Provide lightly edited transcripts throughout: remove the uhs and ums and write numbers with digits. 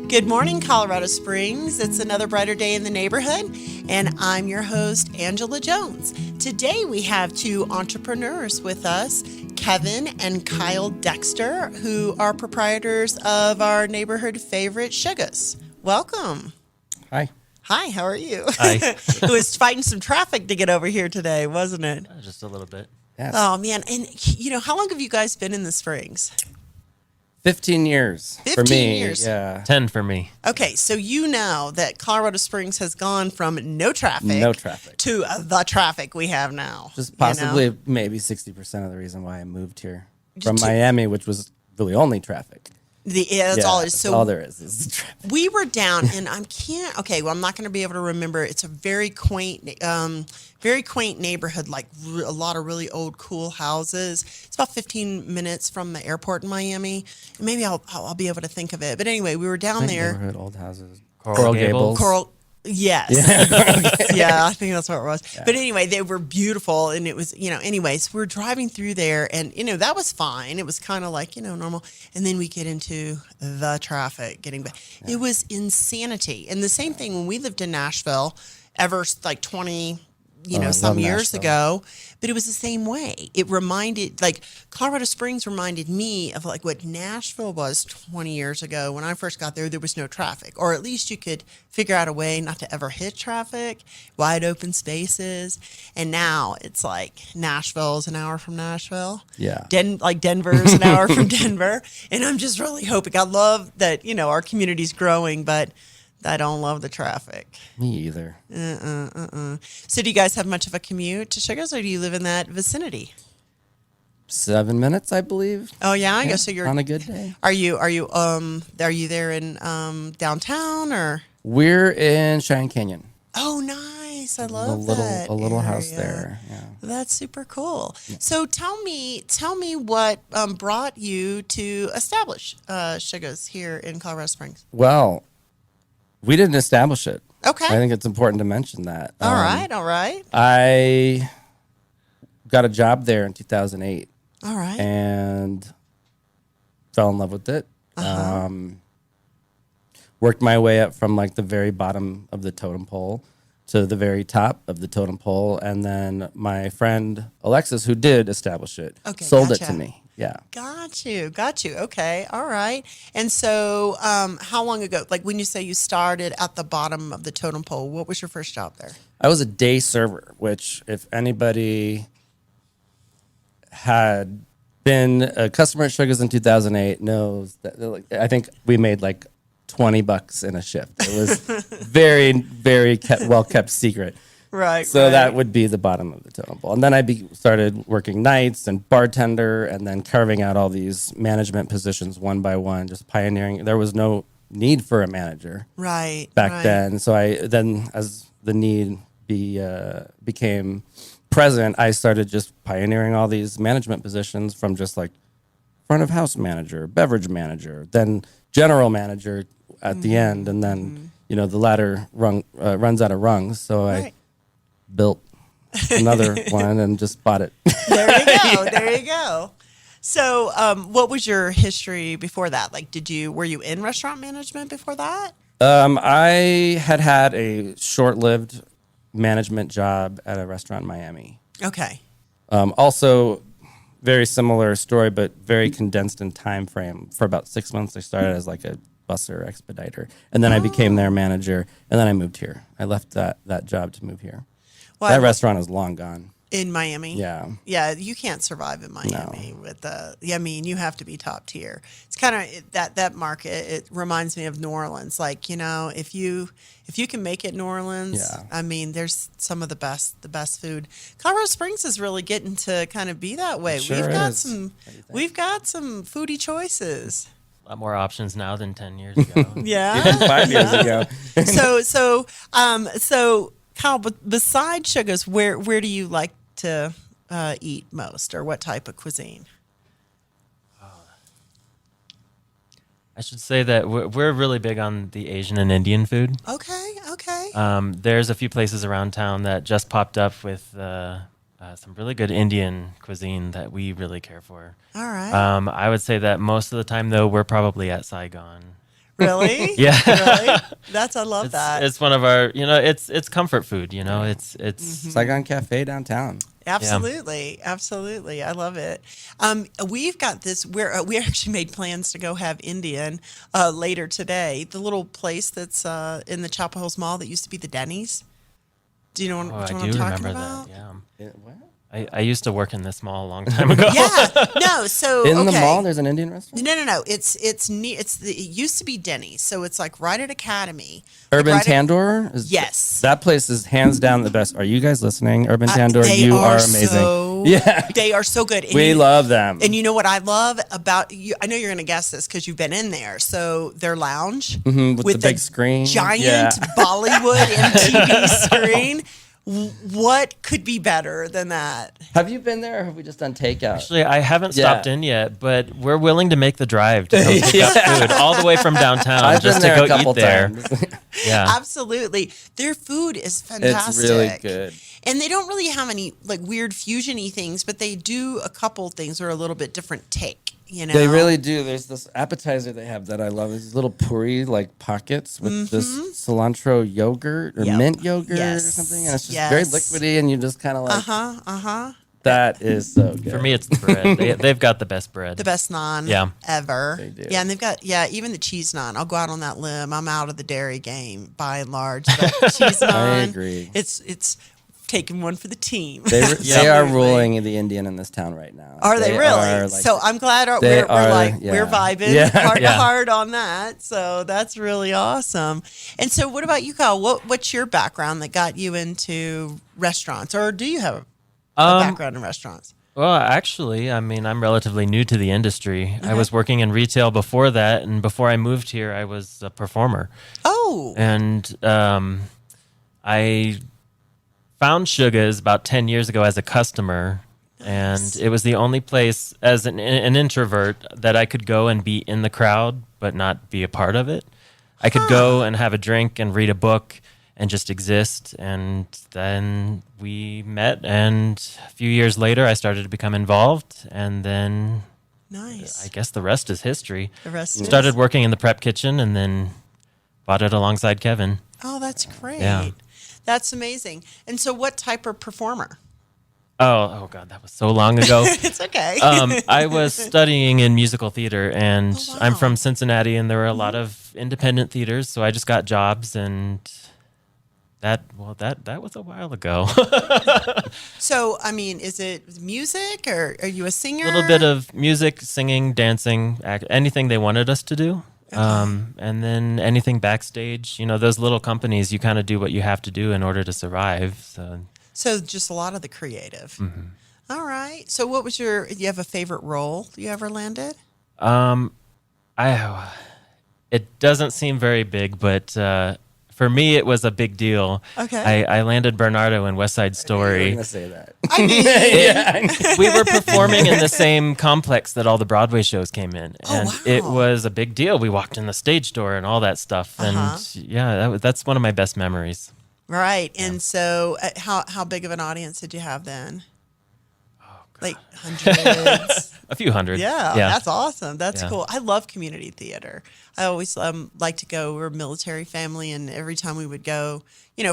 Good morning, Colorado Springs. It's another brighter day in the neighborhood, and I'm your host, Angela Jones. Today we have two entrepreneurs with us, Kevin and Kyle Dexter, who are proprietors of our neighborhood favorite, Shuga's. Welcome. Hi. Hi, how are you? Hi. It was fighting some traffic to get over here today, wasn't it? Just a little bit. Yes. Oh, man. And, how long have you guys been in the Springs? 15 years 15 for me. years. Yeah. 10 for me. Okay, so you know that Colorado Springs has gone from no traffic to the traffic we have now. Just possibly maybe 60% of the reason why I moved here from Miami, which was really only traffic. That's all it is. So all there is traffic. We were down, and I'm not going to be able to remember. It's a very quaint neighborhood, like a lot of really old, cool houses. It's about 15 minutes from the airport in Miami. And maybe I'll be able to think of it. But anyway, we were down there. Neighborhood, old houses. Coral Gables. Yes. Yeah, I think that's what it was. Yeah. But anyway, they were beautiful. And it was, anyways, we're driving through there and, that was fine. It was kind of like, normal. And then we get into the traffic getting back. Yeah. It was insanity. And the same thing when we lived in Nashville ever like 20 some years ago, but it was the same way. It reminded, Colorado Springs reminded me of like what Nashville was 20 years ago. When I first got there was no traffic, or at least you could figure out a way not to ever hit traffic, wide open spaces. And now it's like Nashville's an hour from Nashville. Yeah. Denver's an hour from Denver. And I'm just really hoping, I love that, our community's growing, but I don't love the traffic. Me either. So do you guys have much of a commute to Shuga's, or do you live in that vicinity? 7 minutes, I believe. Oh yeah, I guess so. You're on a good day. Are you there in downtown, or? We're in Cheyenne Canyon. Oh, nice! I love that. A little area. house there. Yeah. That's super cool. Yeah. So tell me what brought you to establish Shuga's here in Colorado Springs? Well, we didn't establish it. Okay. I think it's important to mention that. All right. I got a job there in 2008. All right. And fell in love with it. Worked my way up from like the very bottom of the totem pole to the very top of the totem pole. And then my friend Alexis, who did establish it, sold it to me. Yeah. Got you. Okay. All right. And so how long ago, like when you say you started at the bottom of the totem pole, what was your first job there? I was a day server, which if anybody had been a customer at Shuga's in 2008 knows that I think we made like $20 in a shift. It was very, very well kept secret. Right. So that would be the bottom of the totem pole. And then I started working nights and bartender, and then carving out all these management positions one by one, just pioneering. There was no need for a manager back then. So as the need became present, I started just pioneering all these management positions, from just like front of house manager, beverage manager, then general manager at the end. And then, the ladder runs out of rungs. So I built another one and just bought it. There you go. So what was your history before that? Like, were you in restaurant management before that? I had a short-lived management job at a restaurant in Miami. Okay. Also, very similar story, but very condensed in time frame. For about 6 months, I started as like a busser expediter, and then I became their manager, and then I moved here. I left that job to move here. Well, that restaurant is long gone. In Miami? Yeah. Yeah, you can't survive in Miami with you have to be top tier. It's kind of that market. It reminds me of New Orleans. Like, if you can make it New Orleans, I mean, there's some of the best food. Colorado Springs is really getting to kind of be that way. Sure We've got some foodie choices. A lot more options now than 10 years ago. Yeah. Even 5 years ago. So Kyle, besides Shuga's, where do you like to eat most, or what type of cuisine? I should say that we're really big on the Asian and Indian food. Okay. There's a few places around town that just popped up with some really good Indian cuisine that we really care for. All right. I would say that most of the time, though, we're probably at Saigon. Really? Yeah. Really? I love that. It's one of our, it's comfort food. It's Saigon Cafe downtown. Absolutely, absolutely. I love it. We've got this. We actually made plans to go have Indian later today. The little place that's in the Chapel Hills Mall that used to be the Denny's. Do you know what I I'm do talking remember about? that. Yeah. What? I used to work in this mall a long time ago. Yeah. No. So In the okay. mall, there's an Indian restaurant? No. It used to be Denny's, so it's like right at Academy. Urban Like right at- Tandoor? Yes. That place is hands down the best. Are you guys listening? Urban Tandoor, They you are so- amazing. Yeah. They are so good. And We you- love them. And you know what I love about you? I know you're going to guess this because you've been in there. So their lounge with the big screen. giant Yeah. Bollywood MTV screen. What could be better than that? Have you been there or have we just done takeout? Actually, I haven't Yeah. stopped in yet, but we're willing to make the drive to come pick up food all the way from downtown I've just been to there a go couple eat there. times. Yeah. Absolutely. Their food is fantastic. It's really good. And they don't really have any like weird fusion-y things, but they do a couple things that are a little bit different take, you know? They really do. There's this appetizer they have that I love. These little puri like pockets with this cilantro yogurt or Yep. mint yogurt Yes. or something. And it's just Yes. very liquidy and you just kind of like, Uh-huh. that is so good. For me, it's the bread. They've got the best bread. The best naan Yeah. ever. They do. Yeah, and they've got, even the cheese naan. I'll go out on that limb. I'm out of the dairy game by and large. But cheese naan, I agree. It's taking one for the team. They are Absolutely. ruling the Indian in this town right now. Are they really? are, like, So I'm glad they we're yeah. vibing Yeah. heart Yeah. to heart on that. So that's really awesome. And so what about you, Kyle? What's your background that got you into restaurants, or do you have a background in restaurants? Well, actually, I mean, I'm relatively new to the industry. I was working in retail before that, and before I moved here, I was a performer. Oh, And I found Shuga's about 10 years ago as a customer, and it was the only place as an introvert that I could go and be in the crowd but not be a part of it. I could go and have a drink and read a book and just exist. And then we met, and a few years later, I started to become involved, and then nice. I guess the rest is history. The rest Started is- working in the prep kitchen, and then bought it alongside Kevin. Oh, that's great. Yeah. That's amazing. And so what type of performer? Oh God, that was so long ago. It's okay. I was studying in musical theater, and Oh, wow. I'm from Cincinnati, and there were a lot of independent theaters, so I just got jobs, and that was a while ago. So, I mean, is it music, or are you a singer? A little bit of music, singing, dancing, anything they wanted us to do. And then anything backstage, those little companies, you kind of do what you have to do in order to survive. So just a lot of the creative. Mm-hmm. All right. So what was do you have a favorite role you ever landed? It doesn't seem very big, but for me, it was a big deal. Okay. I landed Bernardo in West Side I'm Story. going to say that. I mean, We were performing in the same complex that all the Broadway shows came in, and wow. it was a big deal. We walked in the stage door and all that stuff, and that's one of my best memories. right. And so how big of an audience did you have then? Like hundreds. A few hundred. Yeah, that's awesome. That's Yeah. cool. I love community theater. I always like to go. We're a military family, and every time we would go,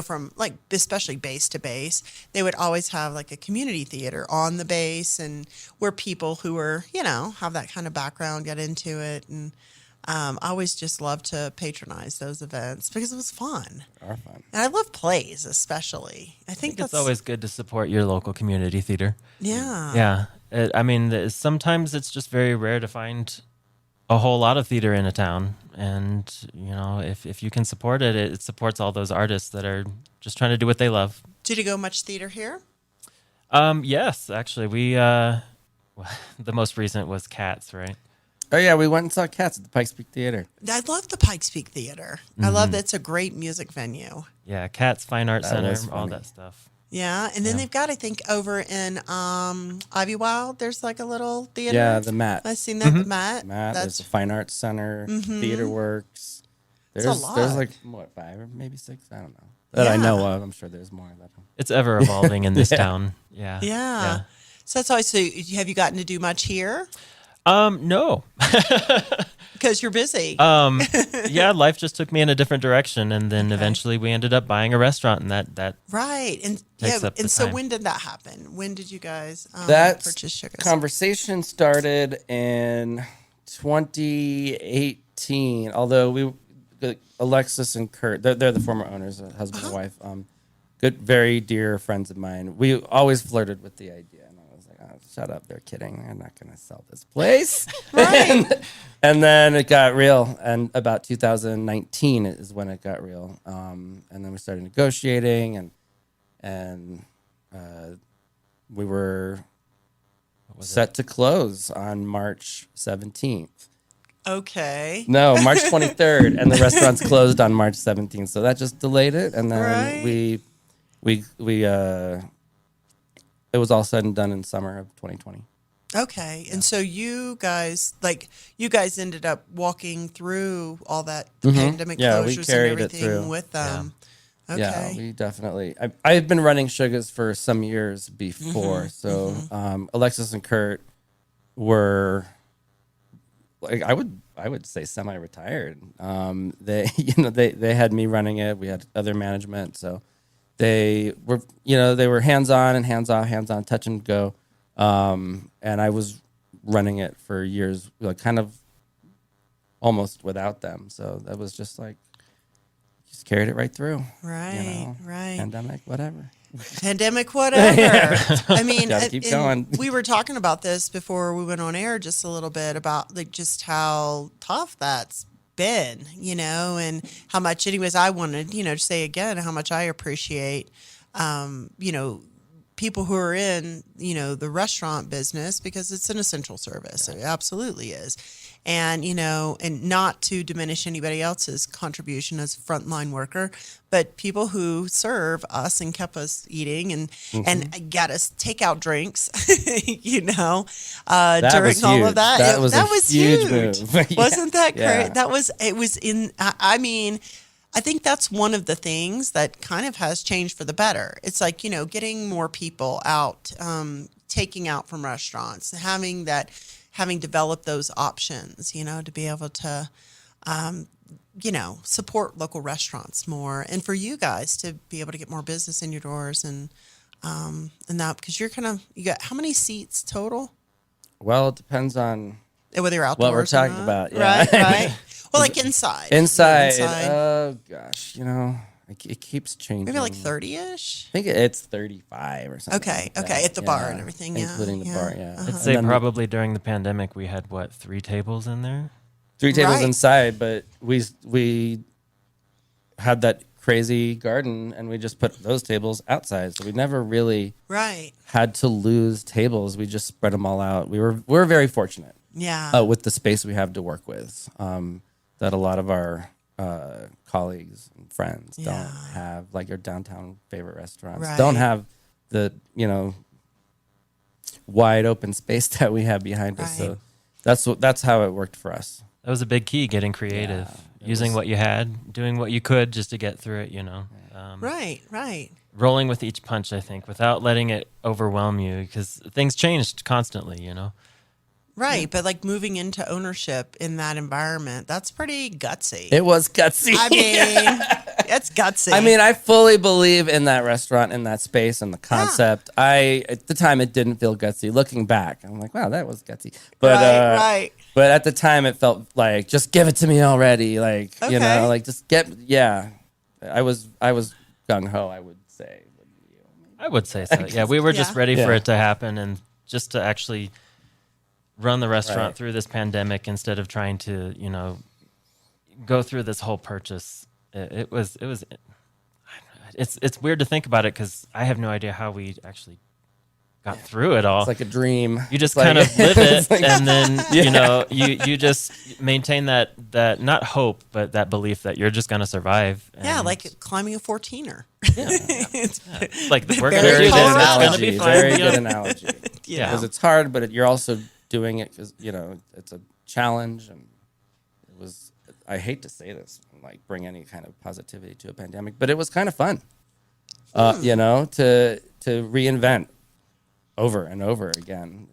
from like especially base to base, they would always have like a community theater on the base, and where people who were, have that kind of background get into it. And I always just love to patronize those events because it was fun. They are fun. And I love plays, especially. I think that's It's always good to support your local community theater. yeah. Yeah. Sometimes it's just very rare to find a whole lot of theater in a town. And, if you can support it, it supports all those artists that are just trying to do what they love. Did you go much theater here? Yes, actually. The most recent was Cats, right? Oh, yeah. We went and saw Cats at the Pikes Peak Theater. I love the Pikes Peak Theater. I love that it's a great music venue. Yeah, Cats Fine Arts That Center, was all funny. that stuff. Yeah, and then they've got, I think, over in Ivy Wild, there's like a little theater. Yeah, the Mat. I've seen that, the Mat. Matt, there's That's the Fine Arts Center, Theater Works. There's a lot. there's like what, 5 or maybe 6? I don't know. That I know of. I'm sure there's more. It's ever evolving in this town. Yeah. yeah. So that's always. So have you gotten to do much here? No. Because you're busy. Yeah, life just took me in a different direction, and then eventually we ended up buying a restaurant, and that right. And takes up the and so time. when did that happen? When did you guys That purchase Shuga's? conversation started in 2018. Although Alexis and Kurt, they're the former owners, husband and wife. Good, very dear friends of mine. We always flirted with the idea, and I was like, "Oh, shut up! They're kidding. They're not going to sell this place." Right. and then it got real, and about 2019 is when it got real. And then we started negotiating, and we were set to close on March 17th. Okay. No, March 23rd, and the restaurant's closed on March 17th. So that just delayed it, and then Right. we it was all said and done in summer of 2020. Okay. And so you guys ended up walking through all that, the pandemic Yeah, we closures carried and it everything through. with them. Okay. Yeah, we definitely. I had been running Shuga's for some years before, so Alexis and Kurt were, like, I would say semi-retired. They had me running it. We had other management, so they were hands-on and hands-off, hands-on, touch and go. And I was running it for years, like kind of almost without them. So that was just like, just carried it right through. Right. Right. Pandemic, whatever. Pandemic, whatever. I mean, Gotta keep and going. we were talking about this before we went on air just a little bit about like just how tough that's been, and how much, anyways, I wanted, to say again how much I appreciate, people who are in, the restaurant business, because it's an essential service. It absolutely is. And, and not to diminish anybody else's contribution as a frontline worker, but people who serve us and kept us eating and got us takeout drinks, during was all huge. of that. That was a huge move. Yeah. Wasn't that great? Yeah. I mean, I think that's one of the things that kind of has changed for the better. It's like, getting more people out, taking out from restaurants, having developed those options, to be able to, support local restaurants more, and for you guys to be able to get more business in your doors and that, because you got how many seats total? Well, it depends on Whether you're outdoors what we're or talking not. about. Yeah. Right. Well, like inside. Inside. Oh gosh, it keeps changing. Maybe like 30-ish. I think it's 35 or something. Okay, like okay, that. at the bar and everything, yeah, including the yeah. bar. Yeah, I'd And say then probably during the pandemic we had 3 tables in there. 3 tables Right. inside, but we had that crazy garden, and we just put those tables outside. So we never really Right. had to lose tables. We just spread them all out. We're very fortunate. Yeah. With the space we have to work with, that a lot of our colleagues and friends Yeah. don't have, like your downtown favorite restaurants, Right. don't have the, wide open space that we have behind us. Right. So that's how it worked for us. That was a big key, getting creative, using what you had, doing what you could just to get through it, Right. Right. rolling with each punch, I think, without letting it overwhelm you, because things changed constantly, Right. But like moving into ownership in that environment, that's pretty gutsy. It was gutsy. I mean, it's gutsy. I mean, I fully believe in that restaurant, in that space, and the concept. At the time, it didn't feel gutsy. Looking back, I'm like, wow, that was gutsy. But right. But at the time, it felt like, just give it to me already. Like, Okay. like just get. Yeah, I was gung ho, I would say. I would say so. Yeah, we were just Yeah. ready for Yeah. it to happen, and just to actually run the restaurant Right. through this pandemic instead of trying to, go through this whole purchase. It's weird to think about it, because I have no idea how we actually got through it all. It's like a dream. You just It's like- kind of live it, it's like- and then you just maintain that not hope, but that belief that you're just gonna survive. Yeah, and- like climbing a 14er. like we're gonna Very do this. good It's gonna analogy. be fine. Very you know? good analogy. Yeah. Because it's hard, but you're also doing it because it's a challenge, and it was. I hate to say this, like bring any kind of positivity to a pandemic, but it was kind of fun. To reinvent over and over again.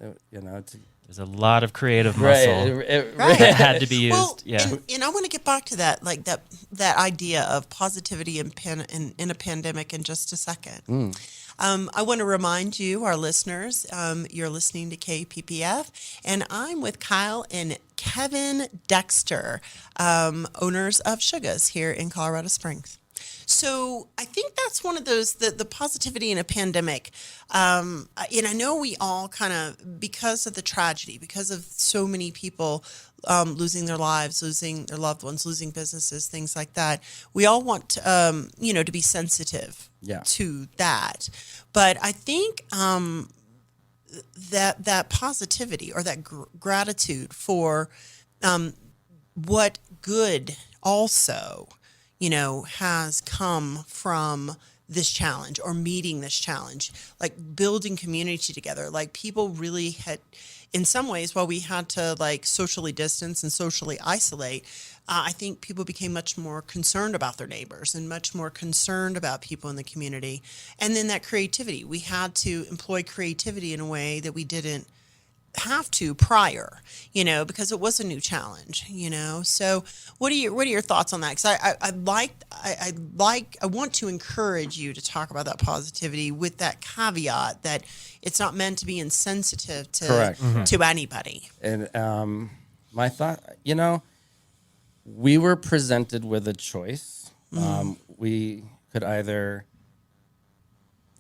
There's a lot of creative Right. muscle Right. that had to be used. Well, Yeah. and I want to get back to that, like that idea of positivity in a pandemic in just a second. I want to remind you, our listeners, you're listening to KPPF, and I'm with Kyle and Kevin Dexter, owners of Shuga's here in Colorado Springs. So I think that's one of those, the positivity in a pandemic. And I know we all kind of, because of the tragedy, because of so many people losing their lives, losing their loved ones, losing businesses, things like that, we all want to be sensitive to that. But I think that positivity or that gratitude for what good also has come from this challenge or meeting this challenge, like building community together. Like people really had, in some ways, while we had to like socially distance and socially isolate, I think people became much more concerned about their neighbors and much more concerned about people in the community. And then that creativity, we had to employ creativity in a way that we didn't have to prior, because it was a new challenge, So what are your thoughts on that? Because I want to encourage you to talk about that positivity with that caveat that it's not meant to be insensitive to Correct. to anybody. And my thought, we were presented with a choice. We could either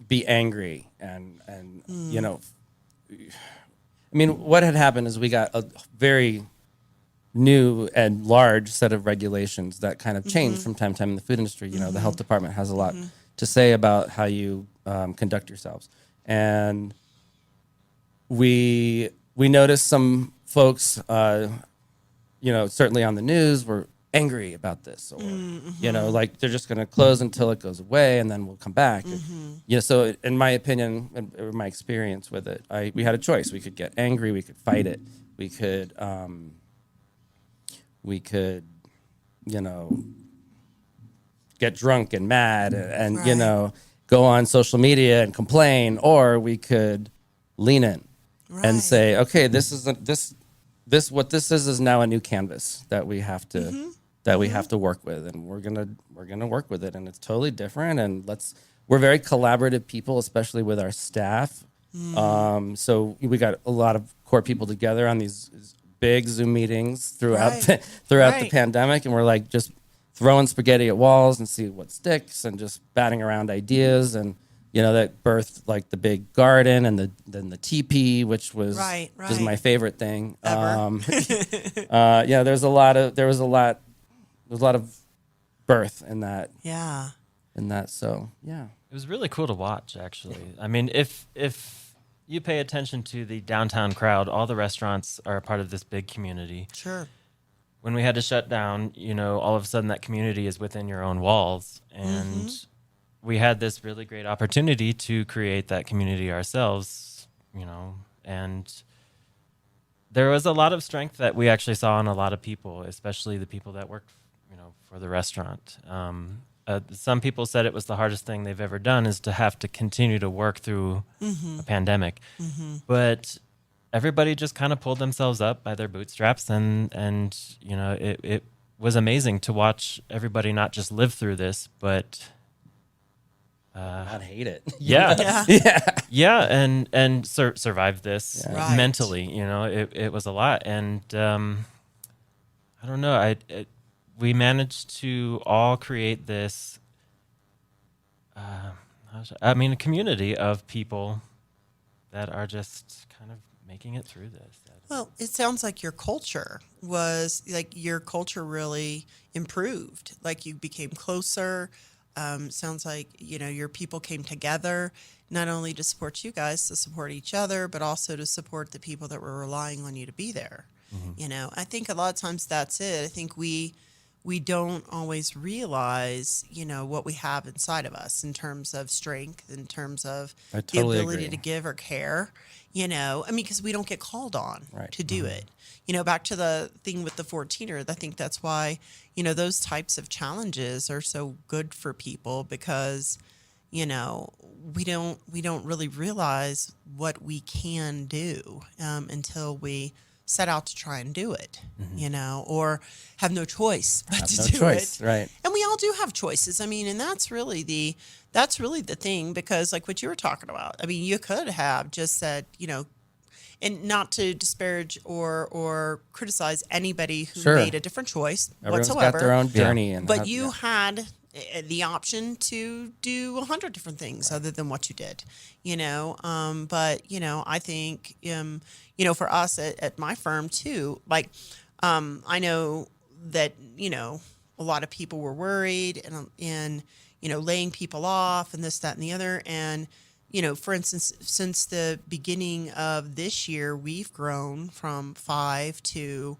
be angry and what had happened is we got a very new and large set of regulations that kind of changed from time to time in the food industry. The health department has a lot to say about how you conduct yourselves. And we noticed some folks, certainly on the news were angry about this, or like they're just going to close until it goes away and then we'll come back. So in my opinion and my experience with it, we had a choice. We could get angry, we could fight it, we could get drunk and mad and Right. Go on social media and complain, or we could lean in and say, okay, what this is now a new canvas that we have to work with, and we're gonna work with it, and it's totally different. And we're very collaborative people, especially with our staff. So we got a lot of core people together on these big Zoom meetings throughout the pandemic, and we're like just throwing spaghetti at walls and see what sticks, and just batting around ideas, and that birthed like the big garden and then the teepee, which was just my favorite thing. Ever. There was a lot of birth in that. Yeah. So yeah. It was really cool to watch, actually. I mean, if you pay attention to the downtown crowd, all the restaurants are a part of this big community. Sure. When we had to shut down, all of a sudden that community is within your own walls. And we had this really great opportunity to create that community ourselves, and there was a lot of strength that we actually saw in a lot of people, especially the people that worked, for the restaurant. Some people said it was the hardest thing they've ever done is to have to continue to work through a pandemic. But everybody just kind of pulled themselves up by their bootstraps, and it was amazing to watch everybody not just live through this, but I'd hate it. And survive this mentally. It was a lot, and I don't know. We managed to all create this. A community of people that are just kind of making it through this. Well, it sounds like your culture really improved. Like you became closer. Sounds like, your people came together, not only to support you guys, to support each other, but also to support the people that were relying on you to be there. I think a lot of times that's it. I think we don't always realize, what we have inside of us in terms of strength, in terms of the ability to give or care, because we don't get called on to do it. Back to the thing with the 14er, I think that's why, those types of challenges are so good for people because, we don't really realize what we can do until we set out to try and do it, or have no choice but to do it. Right. And we all do have choices. I mean, and that's really the thing, because like what you were talking about, I mean, you could have just said, and not to disparage or criticize anybody who Sure. made a different choice Everyone's whatsoever. got their own journey. And But you had the option to do 100 different things other than what you did, but, I think, for us at my firm too, like, I know that, a lot of people were worried and laying people off and this, that, and the other. And, for instance, since the beginning of this year, we've grown from 5 to,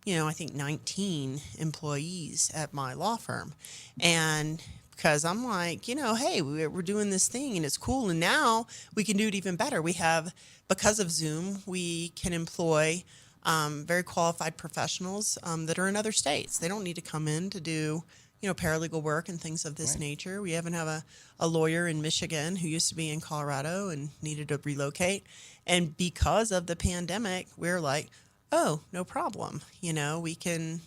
I think 19 employees at my law firm. And because I'm like, hey, we're doing this thing and it's cool. And now we can do it even better. We have, because of Zoom, we can employ very qualified professionals that are in other states. They don't need to come in to do, paralegal work and things of this nature. We even have a lawyer in Michigan who used to be in Colorado and needed to relocate. And because of the pandemic, we're like, oh, no problem. You can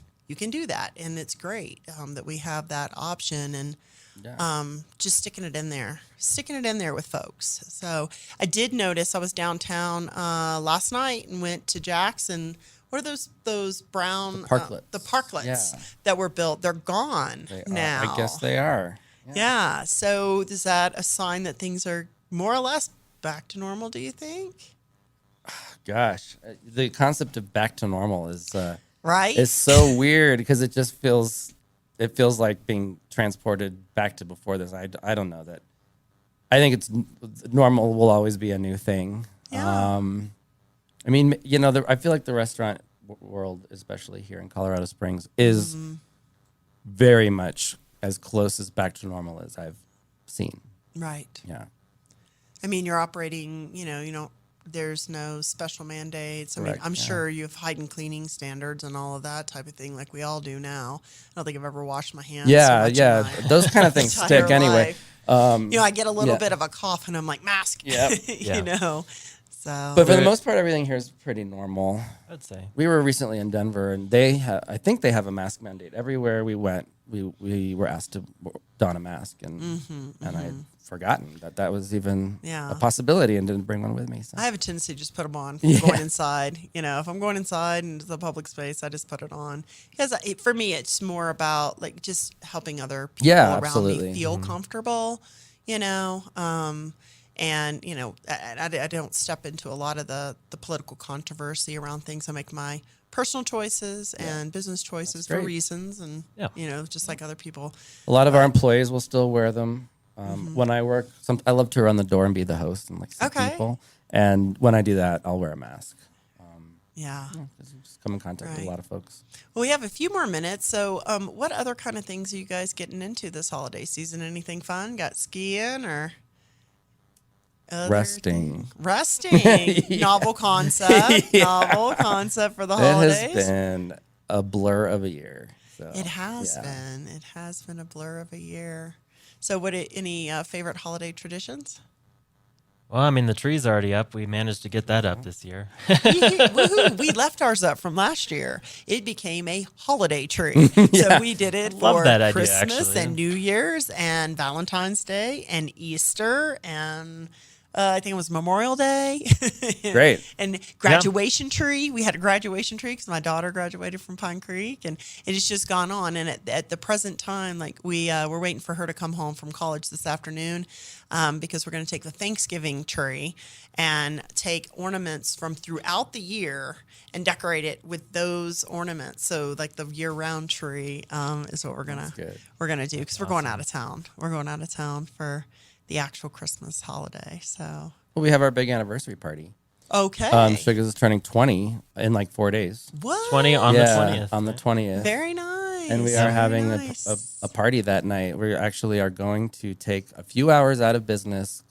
do that. And it's great that we have that option, and just sticking it in there with folks. So I did notice I was downtown last night and went to Jack's, and what are those brown the parklets that were built? They're gone now. I guess they are. Yeah. So is that a sign that things are more or less back to normal, do you think? Gosh, the concept of back to normal is right. It's so weird because it just feels like being transported back to before this. I don't know that. I think it's normal will always be a new thing. Yeah. I mean, I feel like the restaurant world, especially here in Colorado Springs, is very much as close as back to normal as I've seen. Right. Yeah. I mean, you're operating, there's no special mandates. I mean, I'm sure you have heightened cleaning standards and all of that type of thing like we all do now. I don't think I've ever washed my hands. Yeah, so much in my those kind of things entire stick anyway. life. I get a little bit of a cough and I'm like, mask, Yep. So, But for the most part, everything here is pretty normal. I'd say. We were recently in Denver, and I think they have a mask mandate. Everywhere we went, we were asked to don a mask, and I'd forgotten that was even a possibility and didn't bring one with me. So. I have a tendency to just put them on if I'm going inside. If I'm going inside into the public space, I just put it on. Because for me, it's more about like just helping other people around me feel comfortable, and, I don't step into a lot of the political controversy around things. I make my personal choices and business choices for reasons. And, just like other people. A lot of our employees will still wear them. When I work, I love to run the door and be the host and see people. And when I do that, I'll wear a mask. Just come in contact with a lot of folks. Well, we have a few more minutes. So what other kind of things are you guys getting into this holiday season? Anything fun? Got skiing or... Resting. Novel concept. Novel concept for the holidays. It has been a blur of a year. So, it has been. It has been a blur of a year. So any favorite holiday traditions? Well, I mean, the tree's already up. We managed to get that up this year. Woohoo. We left ours up from last year. It became a holiday tree. So we did it for Christmas and New Year's and Valentine's Day and Easter and... I think it was Memorial Day. Great. And graduation tree. We had a graduation tree because my daughter graduated from Pine Creek, and it has just gone on. And at the present time, like we're waiting for her to come home from college this afternoon because we're going to take the Thanksgiving tree and take ornaments from throughout the year and decorate it with those ornaments. So like the year-round tree is what we're gonna do because we're going out of town. We're going out of town for the actual Christmas holiday. So we have our big anniversary party. Okay. Shuga's turning 20 in like 4 days. What? 20 on the 20th. On the 20th. Very nice. And we are having a party that night. We actually are going to take a few hours out of business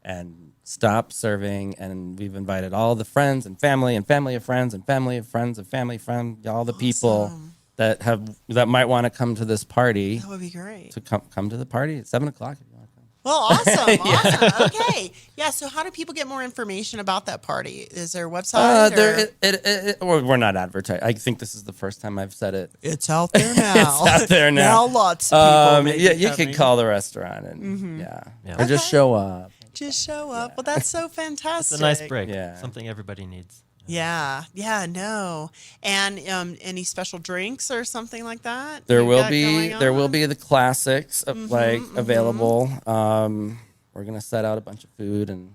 and stop serving. And we've invited all the friends and family of friends and family of friends and family friends, all the people that might want to come to this party. That would be great. To come to the party at 7:00 if you want to come. Well, awesome. Awesome. Okay. Yeah. So how do people get more information about that party? Is there a website? Or we're not advertising. I think this is the first time I've said it. It's out there now. It's out there now. Now lots of people. May be Yeah, you coming. can call the restaurant and Yeah. or just show up. Just show up. Well, that's so fantastic. It's a nice break. Yeah. Something everybody needs. Yeah. Yeah. No. And any special drinks or something like that? There you will got be going on? the classics available. We're gonna set out a bunch of food and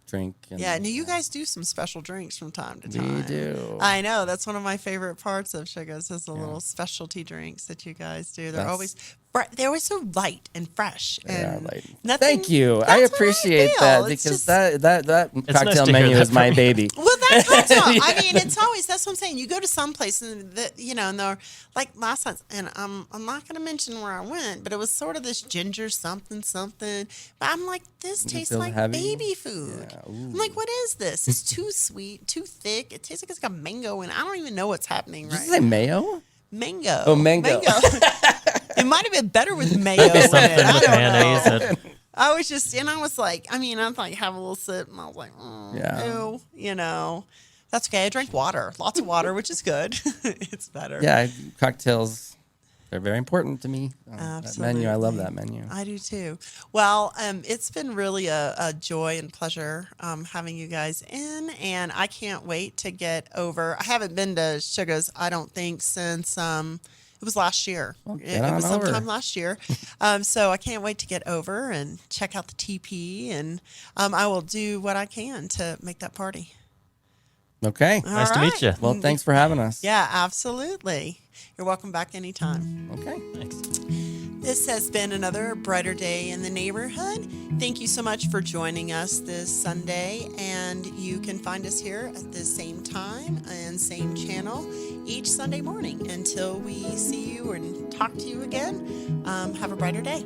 drink. And, Yeah, no, you guys do some special drinks from time to We time. do. I know. That's one of my favorite parts of Shuga's is the little specialty drinks that you guys do. They're always so light and fresh. And light. nothing- Thank you. that's I what appreciate feel. that It's because just- that nice cocktail to hear menu that is my from you. baby. Well, that's what's up. I mean, it's always that's what I'm saying. You go to some place and and they're like last night, and I'm not going to mention where I went, but it was sort of this ginger something. But I'm like, this tastes feel like heavy? baby food. Yeah, I'm like, what is this? It's too sweet, too thick. It tastes like it's got mango, and I don't even know what's happening Did right you say mayo? Mango. Oh, mango. It might have been better with mayo. in it. Something I with don't mayonnaise. know. That, I was just, and I was like, I like have a little sip, and I was like, Yeah. ew, that's okay. I drank water, lots of water, which is good. It's better. Yeah, cocktails. They're very important to me. That menu, I love that menu. I do too. Well, it's been really a joy and pleasure having you guys in, and I can't wait to get over. I haven't been to Shuga's, I don't think, since it was last year. get It was on over. sometime last year. So I can't wait to get over and check out the TP, and I will do what I can to make that party. Okay. nice to meet you. Well, thanks for having us. Yeah, absolutely. You're welcome back anytime. Okay. Thanks. This has been another brighter day in the neighborhood. Thank you so much for joining us this Sunday, and you can find us here at the same time and same channel each Sunday morning. Until we see you and talk to you again, have a brighter day.